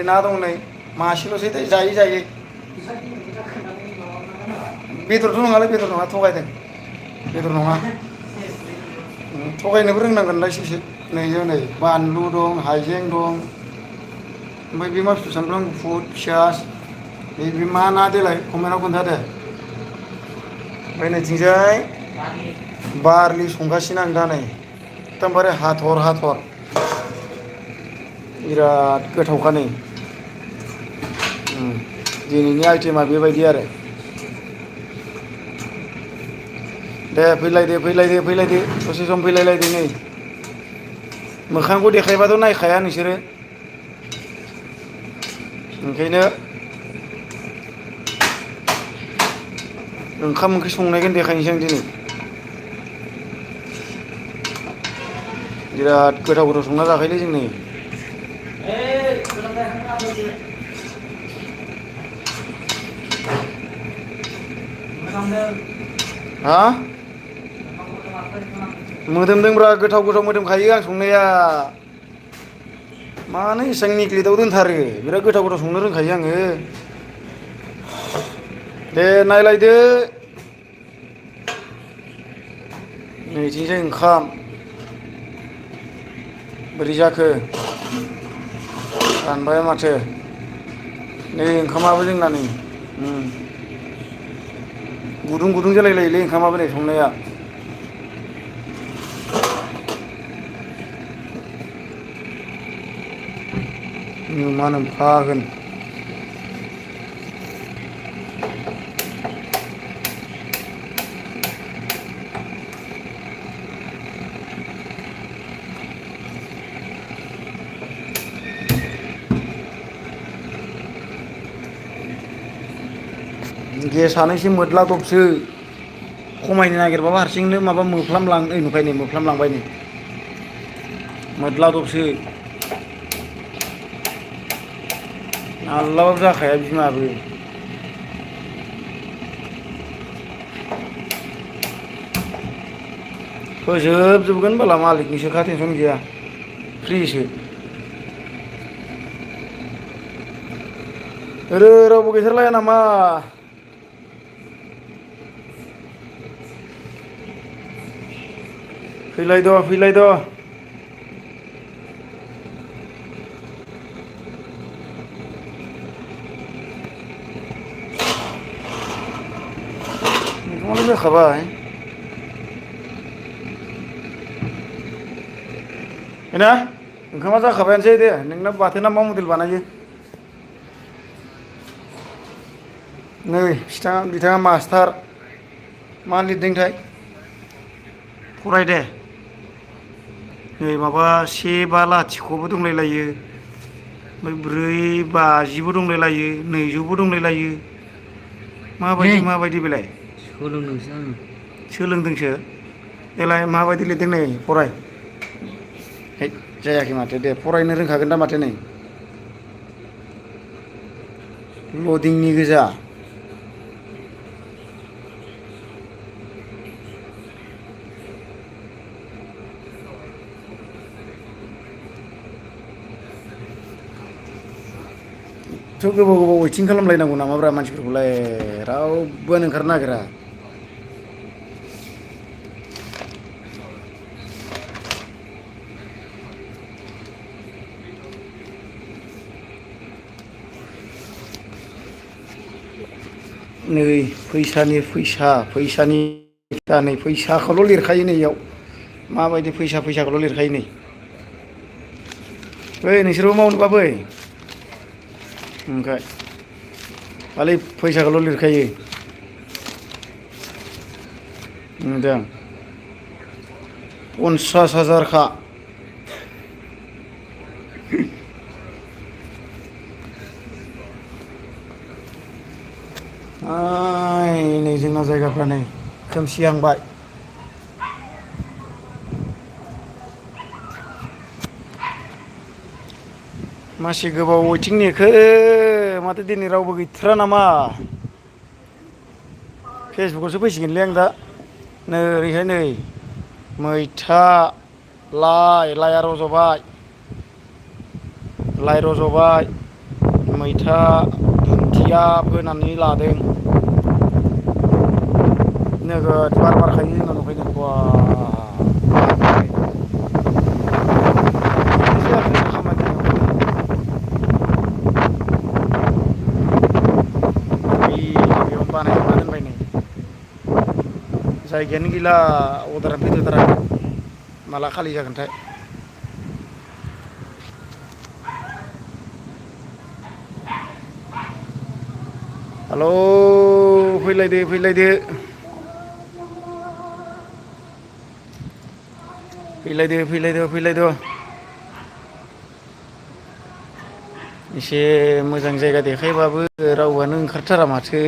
ना दं नै मासेल'सै दे जायै जायै बेदरथ' नङालै बेदर नङा थगायदों बेदर नङा थगायनोबो रोंनांगोनलाय एसे नैजों नै बानलु दं हाइजें दं ओमफ्राय बे मा बुस्थु सामब्राम गुफुर पियास बे मा ना देलाय कमेन्टआव खोन्था दे ओमफ्राय नैथिंजाय बारलि संगासिनो आं दा नै एकदमबारे हाथर हाथर बिराद गोथावखा नै दिनैनि आइटेमा बेबायदि आरो दे फैलायदो फैलायदो फैलायदो दसे सम फैलायलायदो नै मोखांखौ देखायबाथ' नायखाया नोंसोरो ओंखायनो ओंखाम ओंख्रि संनायखौनो देखायनोसै आं दिनै बिराद गोथाव गोथाव संना जाखायोलै जों नै हा मोदोमदोंब्रा गोथाव गोथाव मोदोमखायो आं संनाया मानो एसेबां नेग्लेक्टआव दोनथारो बिराद गोथाव गोथाव संनो रोंखायो आङो दे नायलायदो नैथिंजाय ओंखाम बोरै जाखो रानबाय माथो नै ओंखामाबो जोंना नै गुदुं गुदुं जालायलायोलै ओंखामाबो नै संनाया मा फागोन गेसानो एसे मोद्लादबसो खमायनो नागिरबाबो हारसिंनो माबा नुबाय नै मोफ्लामलांबाय नै मोद्लादबसो माब्लाबाबो जाखाया बिमाबो फोजोबजोबगोन बाला मालिकनिसोखा टेनसन गैया फ्रिसो रावबो गैथारलाया नामा फैलायद' फैलायद' ओंखामालाय जाखाबाय ना ओंखामा जाखाबायानोसै दे नोंना बाथोना मा मडेल बानायो नै बिथाङा मास्टार मा लिरदोंथाय फराय दे नै माबा 150 दंलायलायो ओमफ्राय 450 दंलायलायो 200बो दंलायलायो माबायदि बेलाय सोलोंदोंसो आङो सोलोंदोंसो देलाय माबायदि लिरदों नै फराय जायाखै माथो दे फरायनो रोंखागोन दा माथो नै लदिंनि गोजा थ' गोबाव गोबाव वेटिं खालामलायनांगौ नामाब्रा मानसिफोरखौलाय रावबोआनो ओंखारनो नागिरा नै फैसानि नै फैसाखौल' लिरखायो नै इयाव माबायदि फैसाखौल' लिरखायो नै नोंसोरबो मावनोबा फै ओमफ्राय खालि फैसाखौल' लिरखायो नुदों 50,000खा नै जोंना जायगाफ्रा नै खोमसिहांबाय मासि गोबाव वेटिं नेखो माथो दिनै रावबो गैथारा नामा फेसबुकआवसो फैसिगोनलै आं दा नै ओरैहाय नै मैथा लाइआ रज'बाय लाइ रज'बाय मैथा दुन्दिया फोनानै लादों। नोगोद बार बारखायो जोंनाव फैगोन बा बेयावनो बानायजोबना दोनबाय नै जायगायानो गैला अर्डारानो फैथ'थाराखै माला खालि जागोनथाय। हेलौ फैलायदो फैलायदो फैलायदो फैलायदो फैलायद' एसे मोजां जायगा देखायबाबो रावआनो ओंखारथारा माथो।